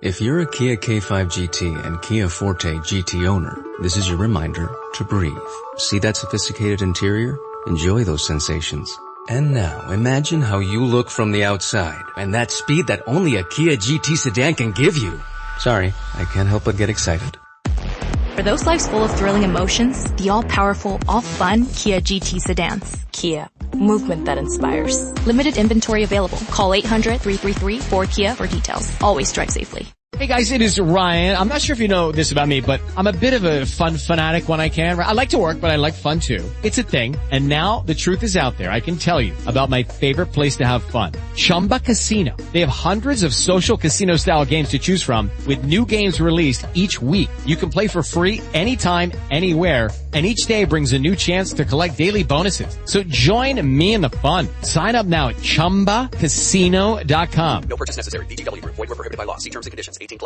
If you're a Kia K5 GT and Kia Forte GT owner, this is your reminder to breathe. See that sophisticated interior? Enjoy those sensations. And now, imagine how you look from the outside and that speed that only a Kia GT sedan can give you. Sorry, I can't help but get excited. For those lives full of thrilling emotions, the all-powerful, all-fun Kia GT sedans. Kia. Movement that inspires. Limited inventory available. Call 800-333-4KIA for details. Always drive safely. Hey guys, it is Ryan. I'm not sure if you know this about me, but I'm a bit of a fun fanatic when I can. I like to work, but I like fun too. It's a thing. And now the truth is out there. I can tell you about my favorite place to have fun. Chumba Casino. They have hundreds of social casino style games to choose from with new games released each week. You can play for free anytime, anywhere. And each day brings a new chance to collect daily bonuses. So join me in the fun. Sign up now at ChumbaCasino.com. No purchase necessary. VGW Group. Void where prohibited by law. See terms and conditions. 18+.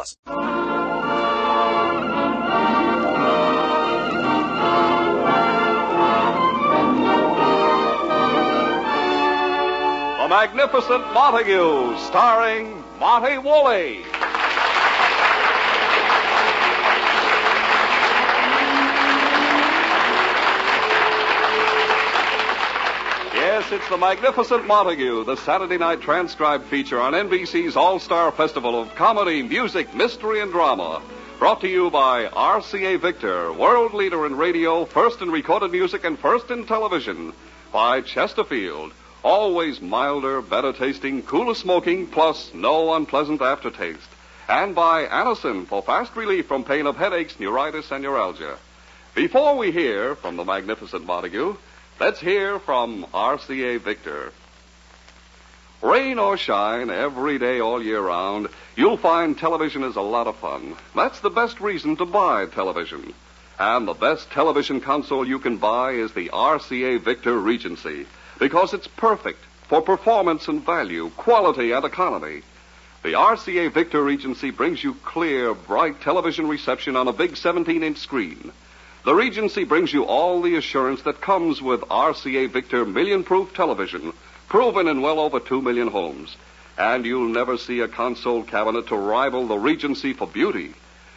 The Magnificent Montague, starring Monty Woolley. Yes, it's The Magnificent Montague, the Saturday night transcribed feature on NBC's All-Star Festival of Comedy, Music, Mystery, and Drama. Brought to you by RCA Victor, world leader in radio, first in recorded music, and first in television. By Chesterfield, always milder, better tasting, cooler smoking, plus no unpleasant aftertaste. And by Anacin, for fast relief from pain of headaches, neuritis, and neuralgia. Before we hear from The Magnificent Montague, let's hear from RCA Victor. Rain or shine, every day, all year round, you'll find television is a lot of fun. That's the best reason to buy television. And the best television console you can buy is the RCA Victor Regency, because it's perfect for performance and value, quality and economy. The RCA Victor Regency brings you clear, bright television reception on a big 17-inch screen. The Regency brings you all the assurance that comes with RCA Victor million-proof television, proven in well over 2 million homes. And you'll never see a console cabinet to rival the Regency for beauty.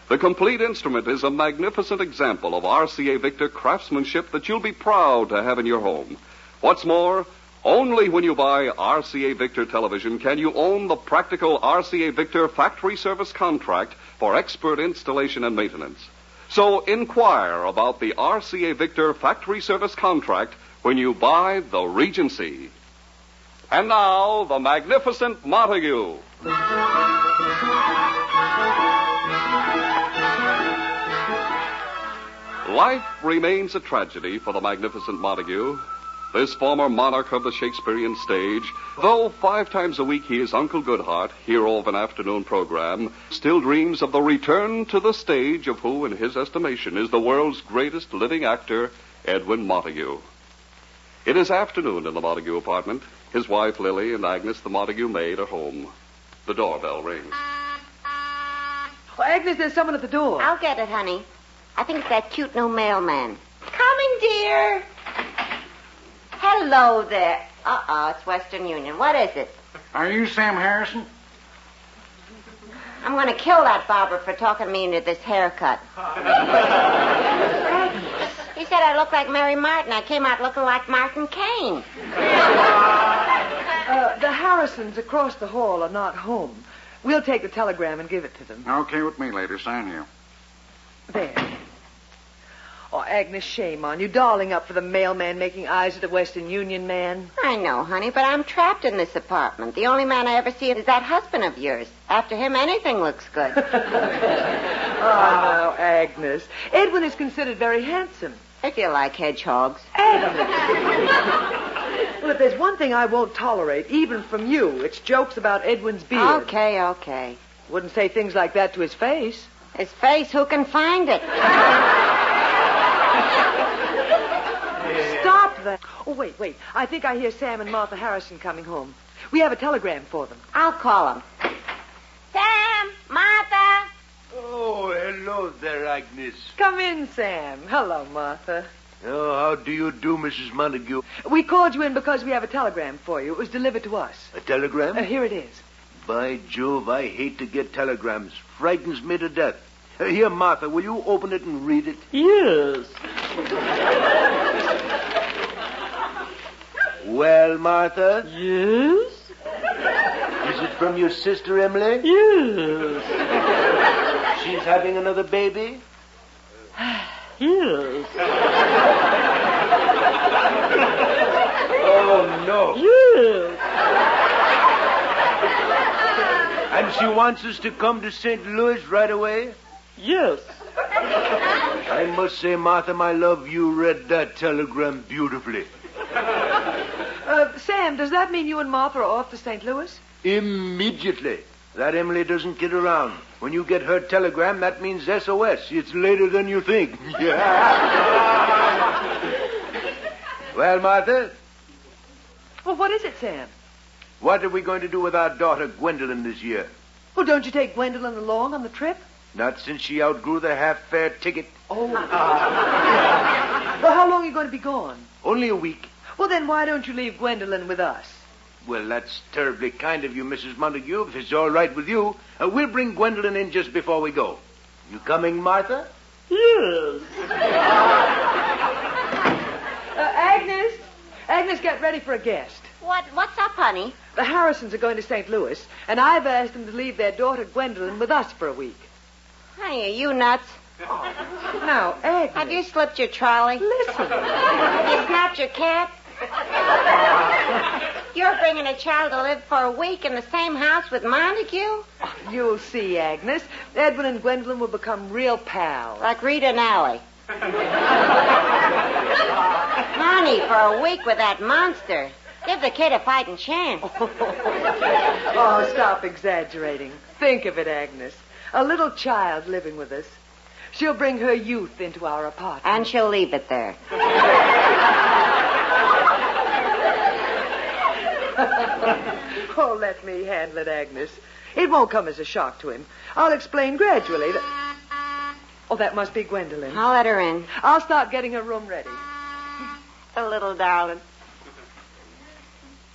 The complete instrument is a magnificent example of RCA Victor craftsmanship that you'll be proud to have in your home. What's more, only when you buy RCA Victor television can you own the practical RCA Victor factory service contract for expert installation and maintenance. So inquire about the RCA Victor factory service contract when you buy the Regency. And now, The Magnificent Montague. Life remains a tragedy for the Magnificent Montague. This former monarch of the Shakespearean stage, though 5 times a week he is Uncle Goodhart, hero of an afternoon program, still dreams of the return to the stage of who, in his estimation, is the world's greatest living actor, Edwin Montague. It is afternoon in the Montague apartment. His wife, Lily, and Agnes, the Montague maid, are home. The doorbell rings. Oh, Agnes, there's someone at the door. I'll get it, honey. I think it's that cute new mailman. Coming, dear. Hello there. It's Western Union. What is it? Are you Sam Harrison? I'm going to kill that barber for talking me into this haircut. He said I look like Mary Martin. I came out looking like Martin Kane. The Harrisons across the hall are not home. We'll take the telegram and give it to them. Okay with me, lady. Sign here. There. Oh, Agnes, shame on you. Darling up for the mailman making eyes at the Western Union man. I know, honey, but I'm trapped in this apartment. The only man I ever see is that husband of yours. After him, anything looks good. Oh, no, Agnes. Edwin is considered very handsome. If you like hedgehogs. Agnes. Well, if there's one thing I won't tolerate, even from you, it's jokes about Edwin's beard. Okay. Wouldn't say things like that to his face. His face, who can find it? Stop that. Oh, wait. I think I hear Sam and Martha Harrison coming home. We have a telegram for them. I'll call them. Sam, Martha. Oh, hello there, Agnes. Come in, Sam. Hello, Martha. Oh, how do you do, Mrs. Montague? We called you in because we have a telegram for you. It was delivered to us. A telegram? Here it is. By Jove, I hate to get telegrams. Frightens me to death. Here, Martha, will you open it and read it? Yes. Well, Martha? Yes? Is it from your sister, Emily? Yes. She's having another baby? Yes. Oh, no. Yes. And she wants us to come to St. Louis right away? Yes. I must say, Martha, my love, you read that telegram beautifully. Sam, does that mean you and Martha are off to St. Louis? Immediately. That Emily doesn't kid around. When you get her telegram, that means SOS. It's later than you think. Well, Martha? Well, what is it, Sam? What are we going to do with our daughter, Gwendolyn, this year? Well, don't you take Gwendolyn along on the trip? Not since she outgrew the half-fare ticket. Oh. Well, how long are you going to be gone? Only a week. Well, then why don't you leave Gwendolyn with us? Well, that's terribly kind of you, Mrs. Montague. If it's all right with you, we'll bring Gwendolyn in just before we go. You coming, Martha? Yes. Agnes? Agnes, get ready for a guest. What's up, honey? The Harrisons are going to St. Louis, and I've asked them to leave their daughter Gwendolyn with us for a week. Honey, are you nuts? Now, Agnes. Have you slipped your trolley? Listen. You snapped your cat? You're bringing a child to live for a week in the same house with Montague? You'll see, Agnes. Edwin and Gwendolyn will become real pals. Like Rita and Allie. Honey, for a week with that monster. Give the kid a fighting chance. Oh, stop exaggerating. Think of it, Agnes. A little child living with us. She'll bring her youth into our apartment. And she'll leave it there. Oh, let me handle it, Agnes. It won't come as a shock to him. I'll explain gradually that... Oh, that must be Gwendolyn. I'll let her in. I'll start getting her room ready. The little darling.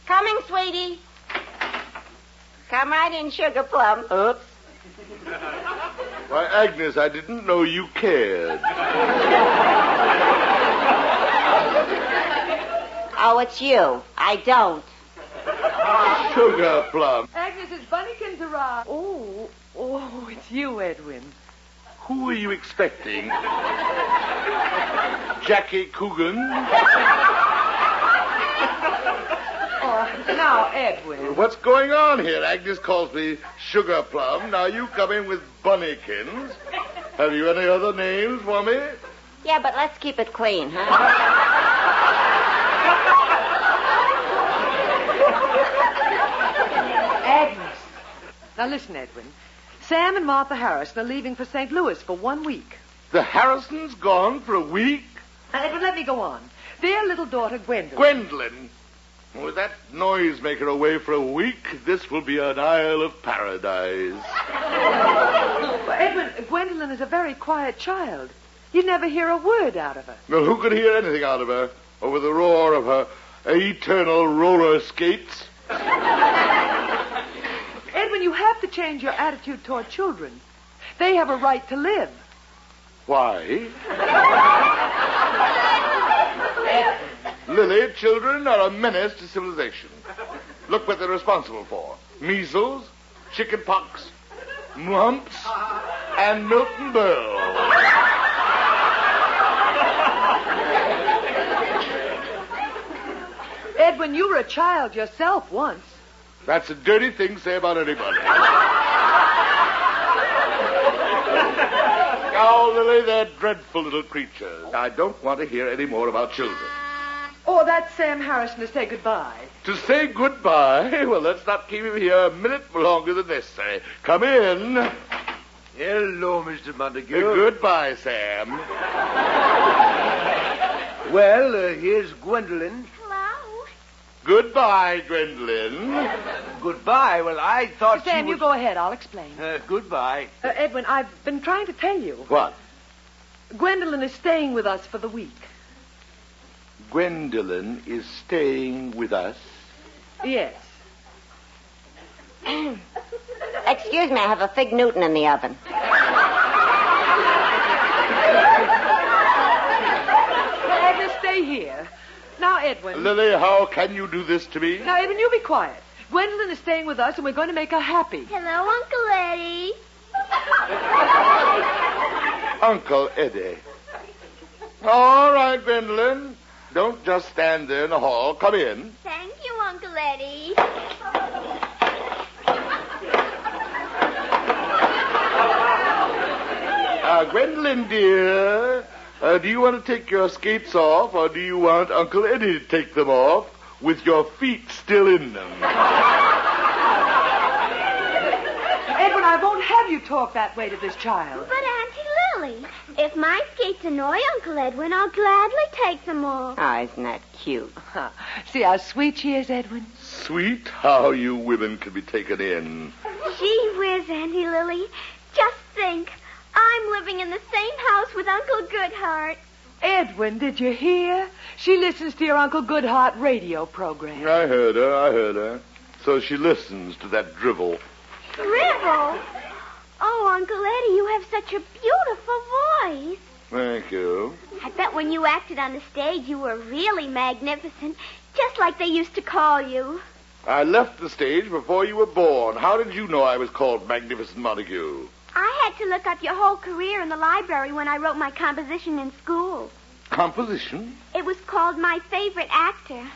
Coming, sweetie. Come right in, Sugar Plum. Oops. Why, Agnes, I didn't know you cared. Oh, it's you. I don't. Sugar Plum. Agnes, it's Bunnykins arrived. Oh, it's you, Edwin. Who are you expecting? Jackie Coogan? Oh, now, Edwin. What's going on here? Agnes calls me Sugar Plum. Now you come in with Bunnykins. Have you any other names for me? Yeah, but let's keep it clean, huh? Agnes. Now, listen, Edwin. Sam and Martha Harrison are leaving for St. Louis for 1 week. The Harrisons gone for a week? Edwin, let me go on. Their little daughter, Gwendolyn. Gwendolyn? With that noisemaker away for a week, this will be an Isle of Paradise. Well, Edwin, Gwendolyn is a very quiet child. You'd never hear a word out of her. Well, who could hear anything out of her over the roar of her eternal roller skates? Edwin, you have to change your attitude toward children. They have a right to live. Why? Lily, children are a menace to civilization. Look what they're responsible for. Measles, chickenpox, mumps, and Milton Berle. Edwin, you were a child yourself once. That's a dirty thing to say about anybody. Oh, Lily, they're dreadful little creatures. I don't want to hear any more about children. Oh, that's Sam Harrison to say goodbye. To say goodbye? Well, let's not keep him here a minute longer than necessary. Come in. Hello, Mr. Montague. Goodbye, Sam. Well, here's Gwendolyn. Hello. Goodbye, Gwendolyn. Goodbye. Well, I thought Sam, she you was... go ahead. I'll explain. Goodbye. Edwin, I've been trying to tell you. What? Gwendolyn is staying with us for the week. Gwendolyn is staying with us? Yes. Excuse me, I have a fig Newton in the oven. Agnes, stay here. Now, Edwin. Lily, how can you do this to me? Now, Edwin, you be quiet. Gwendolyn is staying with us, and we're going to make her happy. Hello, Uncle Eddie. Uncle Eddie. All right, Gwendolyn. Don't just stand there in the hall. Come in. Thank you, Uncle Eddie. Gwendolyn, dear, do you want to take your skates off, or do you want Uncle Eddie to take them off with your feet still in them? Edwin, I won't have you talk that way to this child. But, Auntie Lily, if my skates annoy Uncle Edwin, I'll gladly take them off. Oh, isn't that cute? See how sweet she is, Edwin? Sweet how you women can be taken in. Gee whiz, Auntie Lily. Just think, I'm living in the same house with Uncle Goodhart. Edwin, did you hear? She listens to your Uncle Goodhart radio program. I heard her. So she listens to that drivel. Drivel? Oh, Uncle Eddie, you have such a beautiful voice. Thank you. I bet when you acted on the stage, you were really magnificent, just like they used to call you. I left the stage before you were born. How did you know I was called Magnificent Montague? I had to look up your whole career in the library when I wrote my composition in school. Composition? It was called My Favorite Actor.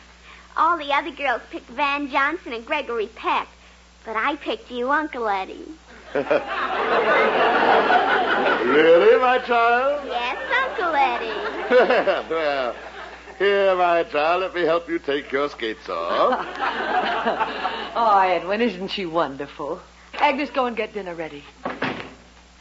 All the other girls picked Van Johnson and Gregory Peck, but I picked you, Uncle Eddie. Really, my child? Yes, Uncle Eddie. Well, here, my child, let me help you take your skates off. Oh, Edwin, isn't she wonderful? Agnes, go and get dinner ready.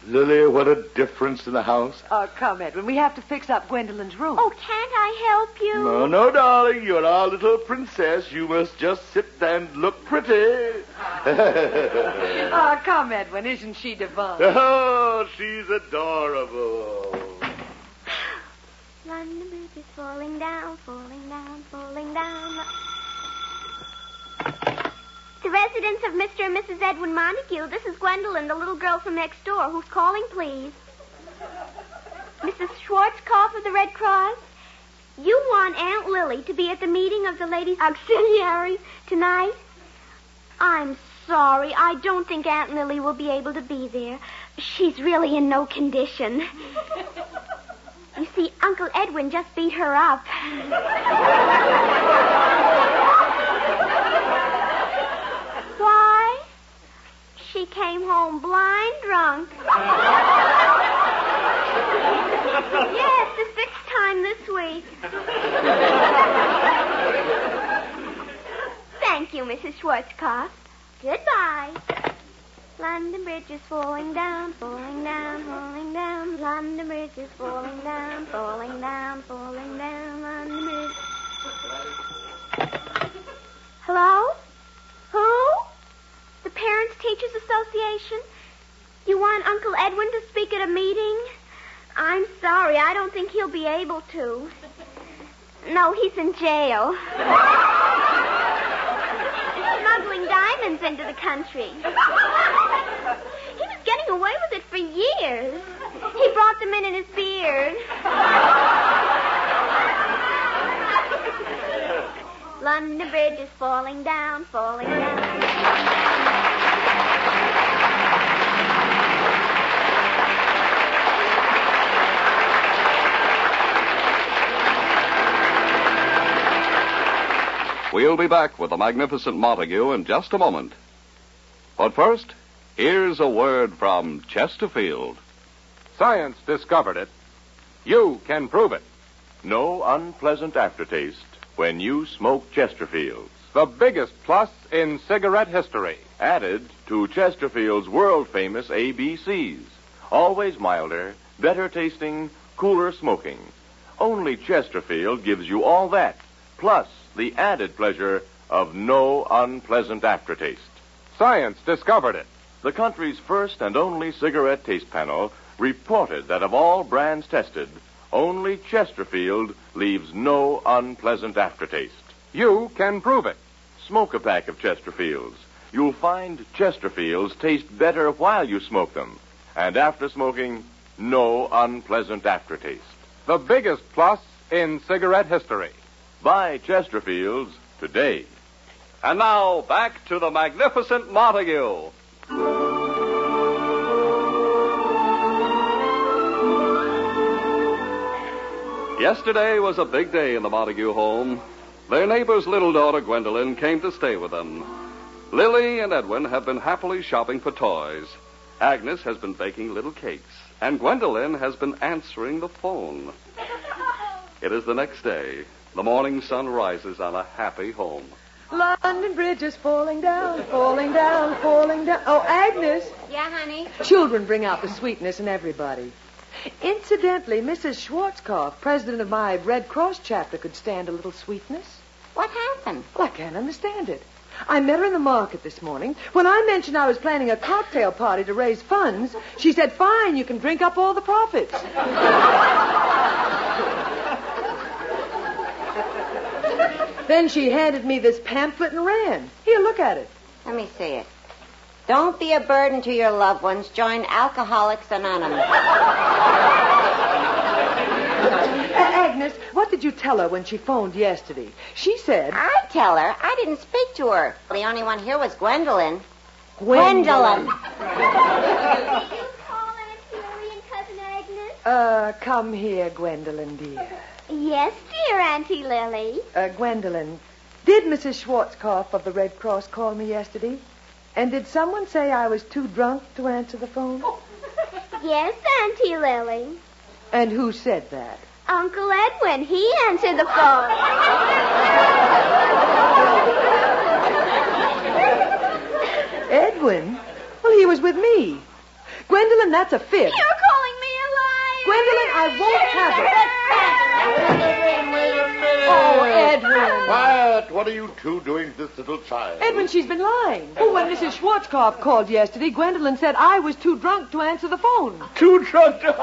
Lily, what a difference in the house. Oh, come, Edwin. We have to fix up Gwendolyn's room. Oh, can't I help you? No, darling. You're our little princess. You must just sit and look pretty. Oh, come, Edwin. Isn't she divine? Oh, she's adorable. London Bridge is falling down, falling down, falling down. The residence of Mr. and Mrs. Edwin Montague. This is Gwendolyn, the little girl from next door. Who's calling, please? Mrs. Schwarzkopf of the Red Cross? You want Aunt Lily to be at the meeting of the Ladies' Auxiliaries tonight? I'm sorry. I don't think Aunt Lily will be able to be there. She's really in no condition. You see, Uncle Edwin just beat her up. Why? She came home blind drunk. Yes, the 6th time this week. Thank you, Mrs. Schwarzkopf. Goodbye. London Bridge is falling down, falling down, falling down. London Bridge is falling down, falling down, falling down. London Bridge. Hello? Who? The Parents Teachers Association? You want Uncle Edwin to speak at a meeting? I'm sorry, I don't think he'll be able to. No, he's in jail. Smuggling diamonds into the country. He was getting away with it for years. He brought them in his beard. London Bridge is falling down, falling down. We'll be back with the Magnificent Montague in just a moment. But first, here's a word from Chesterfield. Science discovered it. You can prove it. No unpleasant aftertaste when you smoke Chesterfields. The biggest plus in cigarette history. Added to Chesterfield's world-famous ABCs. Always milder, better tasting, cooler smoking. Only Chesterfield gives you all that, plus the added pleasure of no unpleasant aftertaste. Science discovered it. The country's first and only cigarette taste panel reported that of all brands tested, only Chesterfield leaves no unpleasant aftertaste. You can prove it. Smoke a pack of Chesterfields you'll find Chesterfields taste better while you smoke them. And after smoking, no unpleasant aftertaste. The biggest plus in cigarette history. Buy Chesterfields today. And now, back to the Magnificent Montague. Yesterday was a big day in the Montague home. Their neighbor's little daughter, Gwendoline, came to stay with them. Lily and Edwin have been happily shopping for toys. Agnes has been baking little cakes. And Gwendoline has been answering the phone. It is the next day. The morning sun rises on a happy home. London Bridge is falling down, falling down, falling down. Oh, Agnes. Yeah, honey? Children bring out the sweetness in everybody. Incidentally, Mrs. Schwarzkopf, president of my Red Cross chapter, could stand a little sweetness. What happened? Well, I can't understand it. I met her in the market this morning. When I mentioned I was planning a cocktail party to raise funds, she said, fine, you can drink up all the profits. Then she handed me this pamphlet and ran. Here, look at it. Let me see it. Don't be a burden to your loved ones. Join Alcoholics Anonymous. Agnes, what did you tell her when she phoned yesterday? She said... I tell her. I didn't speak to her. The only one here was Gwendoline. Did Gwendoline. you call Aunt Hillary and Cousin Agnes? Come here, Gwendoline, dear. Yes, dear Auntie Lily. Gwendoline, did Mrs. Schwarzkopf of the Red Cross call me yesterday? And did someone say I was too drunk to answer the phone? Yes, Auntie Lily. And who said that? Uncle Edwin. He answered the phone. Edwin? Well, he was with me. Gwendoline, that's a fib. You're calling me a liar. Gwendoline, I won't have it. Wait a minute. Oh, Edwin. Quiet. What are you two doing to this little child? Edwin, she's been lying. Oh, when Mrs. Schwarzkopf called yesterday, Gwendoline said I was too drunk to answer the phone. Too drunk to...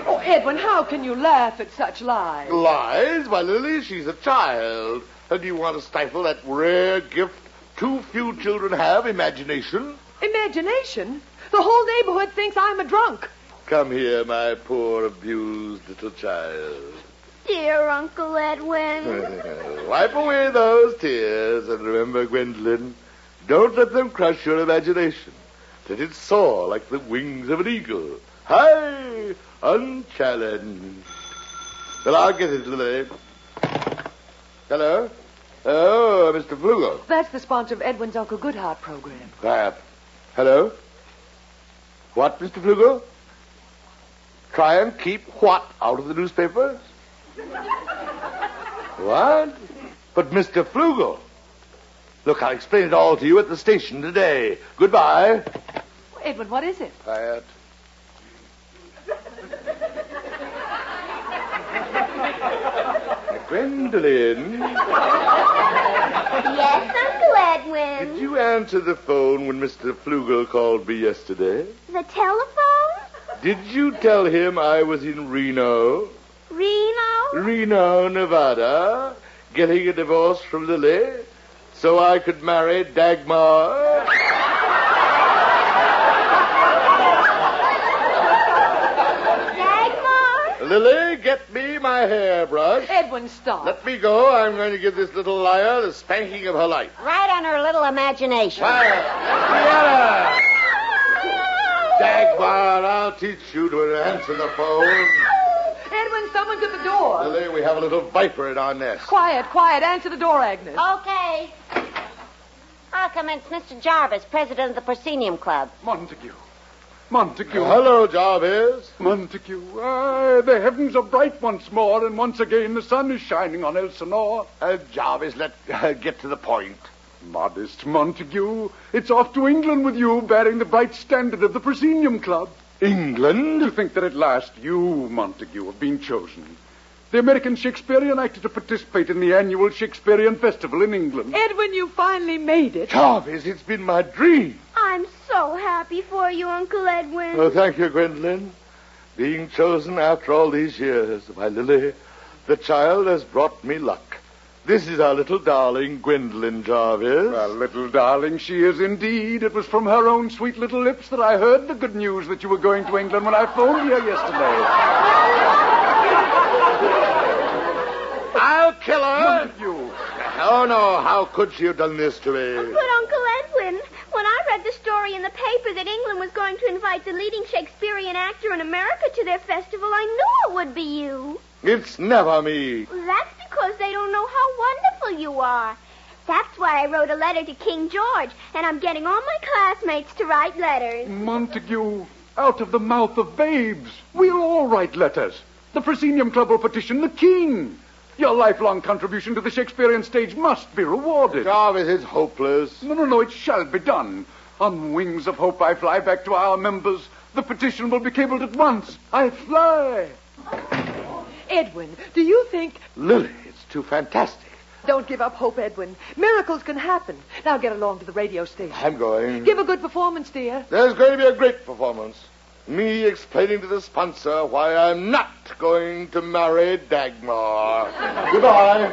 Oh, Edwin, how can you laugh at such lies? Lies? Why, Lily, she's a child. And do you want to stifle that rare gift too few children have, imagination? Imagination? The whole neighborhood thinks I'm a drunk. Come here, my poor abused little child. Dear Uncle Edwin. Wipe away those tears and remember, Gwendoline, don't let them crush your imagination. Let it soar like the wings of an eagle. High, unchallenged. Well, I'll get it, Lily. Hello? Oh, Mr. Flugel. That's the sponsor of Edwin's Uncle Goodhart program. Quiet. Hello? What, Mr. Flugel? Try and keep what out of the newspapers? What? But, Mr. Flugel. Look, I'll explain it all to you at the station today. Goodbye. Edwin, what is it? Quiet. Gwendoline. Yes, Uncle Edwin. Did you answer the phone when Mr. Flugel called me yesterday? The telephone? Did you tell him I was in Reno? Reno? Reno, Nevada, getting a divorce from Lily so I could marry Dagmar? Dagmar? Lily, get me my hairbrush. Edwin, stop. Let me go. I'm going to give this little liar the spanking of her life. Right on her little imagination. Quiet. Vienna. Dagmar, I'll teach you to answer the phone. Edwin, someone's at the door. Lily, we have a little viper in our nest. Quiet, quiet. Answer the door, Agnes. Okay. I'll commence Mr. Jarvis, president of the Proscenium Club. Montague. Montague. Hello, Jarvis. Montague. The heavens are bright once more, and once again the sun is shining on Elsinore. Jarvis, let's get to the point. Modest Montague. It's off to England with you, bearing the bright standard of the Proscenium Club. England? To think that at last you, Montague, have been chosen. The American Shakespearean actor to participate in the annual Shakespearean Festival in England. Edwin, you finally made it. Jarvis, it's been my dream. I'm so happy for you, Uncle Edwin. Oh, thank you, Gwendoline. Being chosen after all these years. Why, Lily, the child has brought me luck. This is our little darling, Gwendoline Jarvis. Well, little darling, she is indeed. It was from her own sweet little lips that I heard the good news that you were going to England when I phoned here yesterday. I'll kill her. Montague. Oh, no. How could she have done this to me? But, Uncle Edwin, when I read the story in the paper that England was going to invite the leading Shakespearean actor in America to their festival, I knew it would be you. It's never me. That's because they don't know how wonderful you are. That's why I wrote a letter to King George, and I'm getting all my classmates to write letters. Montague, out of the mouth of babes. We'll all write letters. The Proscenium Club will petition the king. Your lifelong contribution to the Shakespearean stage must be rewarded. Jarvis, it's hopeless. No, it shall be done. On wings of hope I fly back to our members. The petition will be cabled at once. I fly. Edwin, do you think... Lily, it's too fantastic. Don't give up hope, Edwin. Miracles can happen. Now get along to the radio station. I'm going. Give a good performance, dear. There's going to be a great performance. Me explaining to the sponsor why I'm not going to marry Dagmar. Goodbye.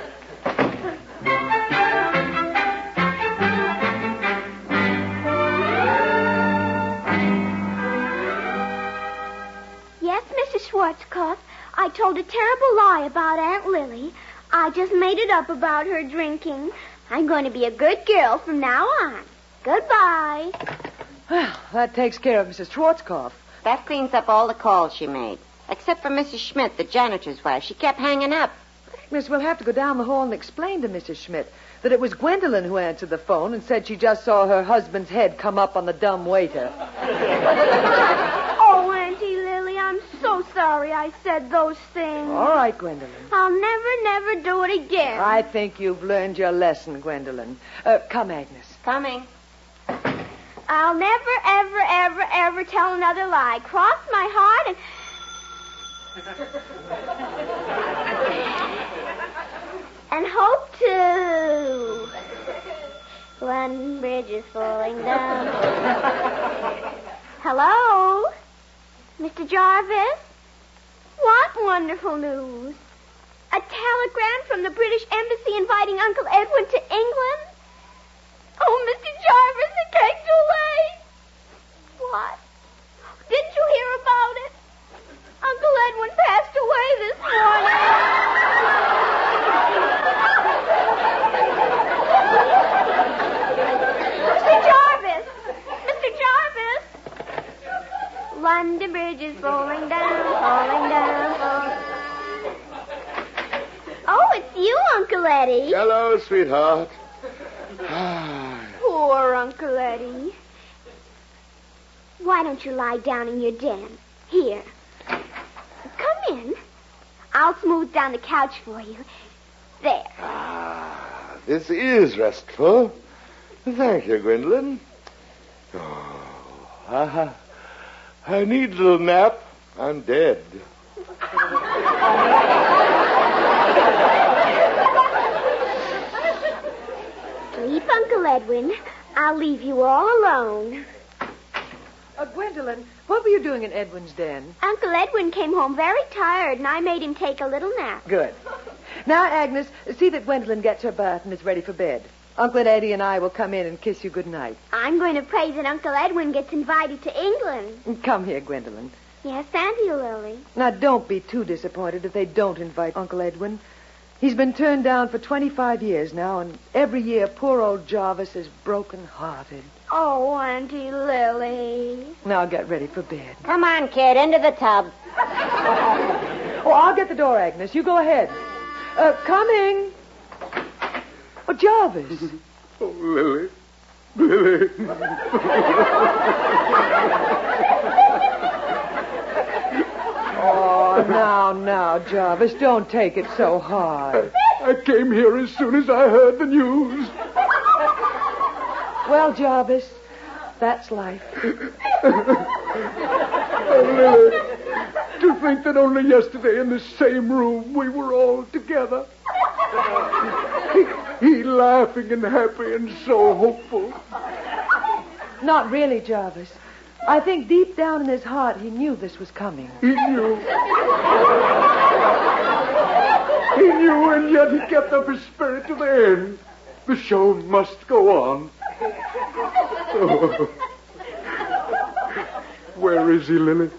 Yes, Mrs. Schwarzkopf, I told a terrible lie about Aunt Lily. I just made it up about her drinking. I'm going to be a good girl from now on. Goodbye. Well, that takes care of Mrs. Schwarzkopf. That cleans up all the calls she made. Except for Mrs. Schmidt, the janitor's wife. She kept hanging up. Miss, we'll have to go down the hall and explain to Mrs. Schmidt that it was Gwendoline who answered the phone and said she just saw her husband's head come up on the dumb waiter. Oh, Auntie Lily, I'm so sorry I said those things. All right, Gwendoline. I'll never do it again. I think you've learned your lesson, Gwendoline. Come, Agnes. Coming. I'll never, ever tell another lie. Cross my heart and... and hope to... One bridge is falling down. Hello? Mr. Jarvis? What wonderful news? A telegram from the British Embassy inviting Uncle Edwin to England? Oh, Mr. Jarvis, it came too late. What? Didn't you hear about it? Uncle Edwin passed away this morning. Mr. Jarvis! London Bridge is falling down. Oh, it's you, Uncle Eddie. Hello, sweetheart. Poor Uncle Eddie. Why don't you lie down in your den? Here. Come in. I'll smooth down the couch for you. There. This is restful. Thank you, Gwendoline. Oh, I need a little nap. I'm dead. Sleep, Uncle Edwin. I'll leave you all alone. Gwendoline, what were you doing in Edwin's den? Uncle Edwin came home very tired, and I made him take a little nap. Good. Now, Agnes, see that Gwendoline gets her bath and is ready for bed. Uncle Eddie and I will come in and kiss you goodnight. I'm going to pray that Uncle Edwin gets invited to England. Come here, Gwendoline. Yes, Auntie Lily. Now, don't be too disappointed if they don't invite Uncle Edwin. He's been turned down for 25 years now, and every year poor old Jarvis is broken-hearted. Oh, Auntie Lily. Now get ready for bed. Come on, kid, into the tub. Oh, I'll get the door, Agnes. You go ahead. Coming. Oh, Jarvis. Oh, Lily. Lily. Oh, now, Jarvis, don't take it so hard. I came here as soon as I heard the news. Well, Jarvis, that's life. Oh, Lily, to think that only yesterday in the same room we were all together. He laughing and happy and so hopeful. Not really, Jarvis. I think deep down in his heart he knew this was coming. He knew. He knew, and yet he kept up his spirit to the end. The show must go on. Oh. Where is he, Lily?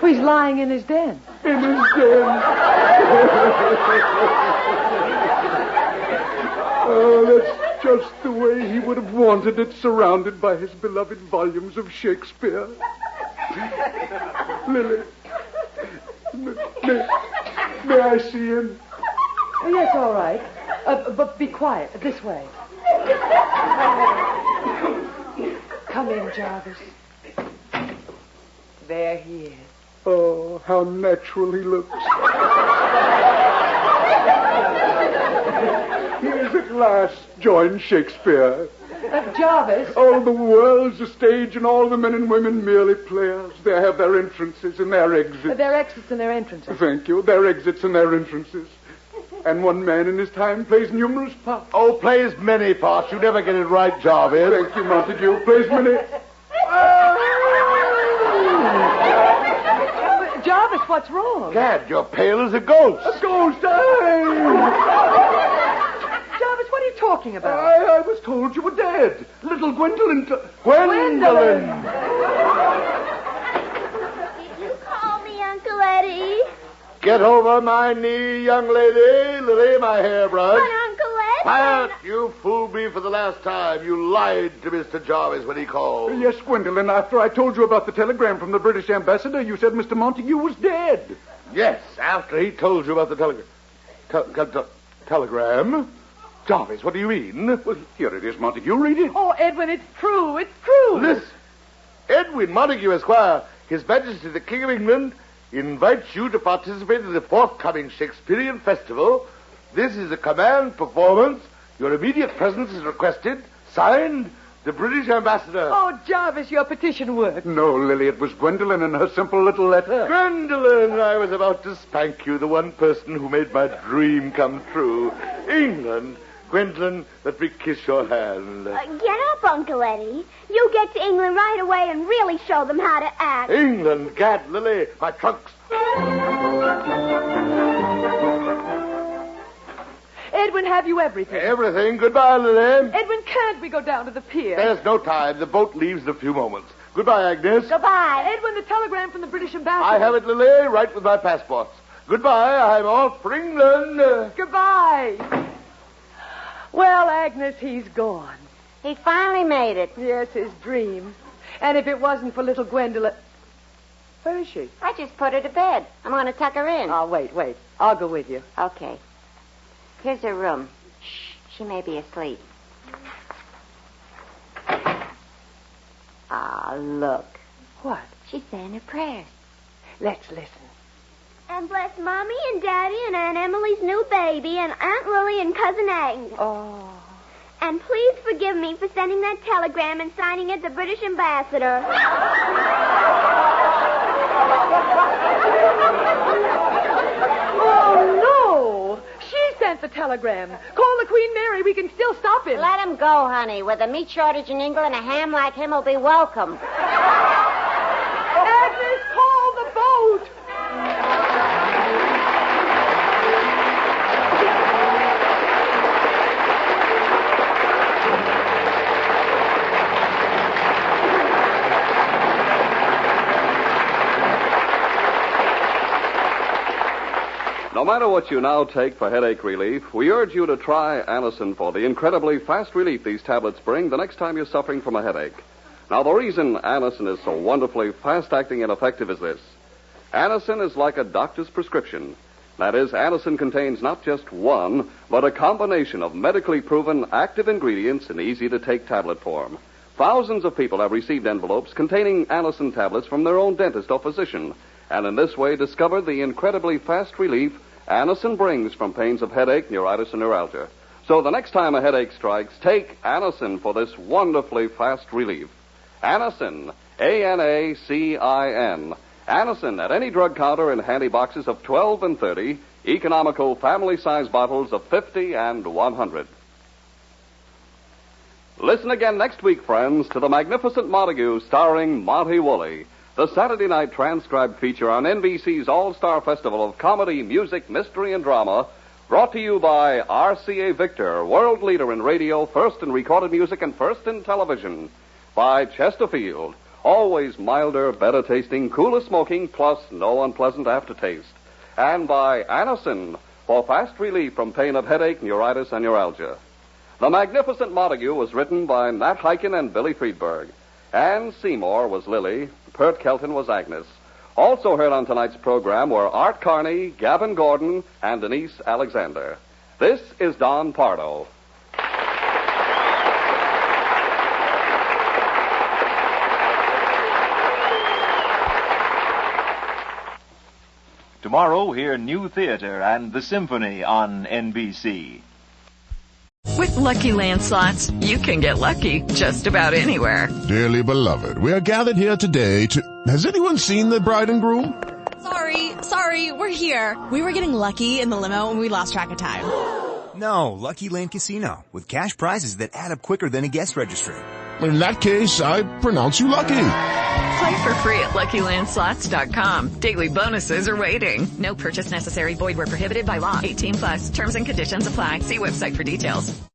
He's lying in his den. In his den. Oh, that's just the way he would have wanted it, surrounded by his beloved volumes of Shakespeare. Lily, may I see him? Yes, all right. But be quiet. This way. Come in, Jarvis. There he is. Oh, how natural he looks. He has at last joined Shakespeare. Jarvis. Oh, the world's a stage and all the men and women merely players. They have their entrances and their exits. Their exits and their entrances. Thank you. Their exits and their entrances. And one man in his time plays numerous parts. Oh, plays many parts. You never get it right, Jarvis. Thank you, Montague. Plays many... Jarvis, what's wrong? Gad, you're pale as a ghost. A ghost, Jarvis, what are you talking about? I was told you were dead. Little Gwendoline... Gwendoline! Did you call me Uncle Eddie? Get over my knee, young lady. Lily, my hairbrush. But Uncle Eddie... Quiet! You fooled me for the last time. You lied to Mr. Jarvis when he called. Yes, Gwendoline, after I told you about the telegram from the British ambassador, you said Mr. Montague was dead. Yes, after he told you about the telegram. Jarvis, what do you mean? Well, here it is, Montague. Read it. Oh, Edwin, it's true. It's true. Listen. Edwin Montague, Esquire, His Majesty the King of England invites you to participate in the forthcoming Shakespearean festival. This is a command performance. Your immediate presence is requested. Signed, the British ambassador. Oh, Jarvis, your petition worked. No, Lily, it was Gwendoline and her simple little letter. Gwendoline, I was about to spank you, the one person who made my dream come true. England. Gwendoline, let me kiss your hand. Get up, Uncle Eddie. You get to England right away and really show them how to act. England, Gad, Lily, my trunks. Edwin, have you everything? Everything. Goodbye, Lily. Edwin, can't we go down to the pier? There's no time. The boat leaves in a few moments. Goodbye, Agnes. Goodbye. Edwin, the telegram from the British ambassador. I have it, Lily, right with my passports. Goodbye. I'm off for England. Goodbye. Well, Agnes, he's gone. He finally made it. Yes, his dream. And if it wasn't for little Gwendoline... Where is she? I just put her to bed. I'm going to tuck her in. Oh, wait. I'll go with you. Okay. Here's her room. Shh, she may be asleep. Ah, look. What? She's saying her prayers. Let's listen. And bless Mommy and Daddy and Aunt Emily's new baby and Aunt Lily and Cousin Agnes. Oh. And please forgive me for sending that telegram and signing it the British ambassador. Oh, no. She sent the telegram. Call the Queen Mary. We can still stop him. Let him go, honey. With a meat shortage in England, a ham like him will be welcome. Agnes, call the boat. No matter what you now take for headache relief, we urge you to try Anacin for the incredibly fast relief these tablets bring the next time you're suffering from a headache. Now, the reason Anacin is so wonderfully fast-acting and effective is this. Anacin is like a doctor's prescription. That is, Anacin contains not just one, but a combination of medically proven active ingredients in easy-to-take tablet form. Thousands of people have received envelopes containing Anacin tablets from their own dentist or physician, and in this way discovered the incredibly fast relief Anacin brings from pains of headache, neuritis, and neuralgia. So the next time a headache strikes, take Anacin for this wonderfully fast relief. Anacin, A-N-A-C-I-N. Anacin at any drug counter in handy boxes of 12 and 30, economical family-size bottles of 50 and 100. Listen again next week, friends, to The Magnificent Montague starring Monty Woolley. the Saturday night transcribed feature on NBC's All-Star Festival of Comedy, Music, Mystery, and Drama, brought to you by RCA Victor, world leader in radio, first in recorded music, and first in television. By Chesterfield, always milder, better tasting, cooler smoking, plus no unpleasant aftertaste. And by Anacin, for fast relief from pain of headache, neuritis, and neuralgia. The Magnificent Montague was written by Nat Hiken and Billy Friedberg. Anne Seymour was Lily. Pert Kelton was Agnes. Also heard on tonight's program were Art Carney, Gavin Gordon, and Denise Alexander. This is Don Pardo. Tomorrow, hear New Theater and The Symphony on NBC. With Lucky Land Slots, you can get lucky just about anywhere. Dearly beloved, we are gathered here today to... Has anyone seen the bride and groom? Sorry, we're here. We were getting lucky in the limo and we lost track of time. No, Lucky Land Casino, with cash prizes that add up quicker than a guest registry. In that case, I pronounce you lucky. Play for free at LuckyLandSlots.com. Daily bonuses are waiting. No purchase necessary. Void where prohibited by law. 18+. Terms and conditions apply. See website for details.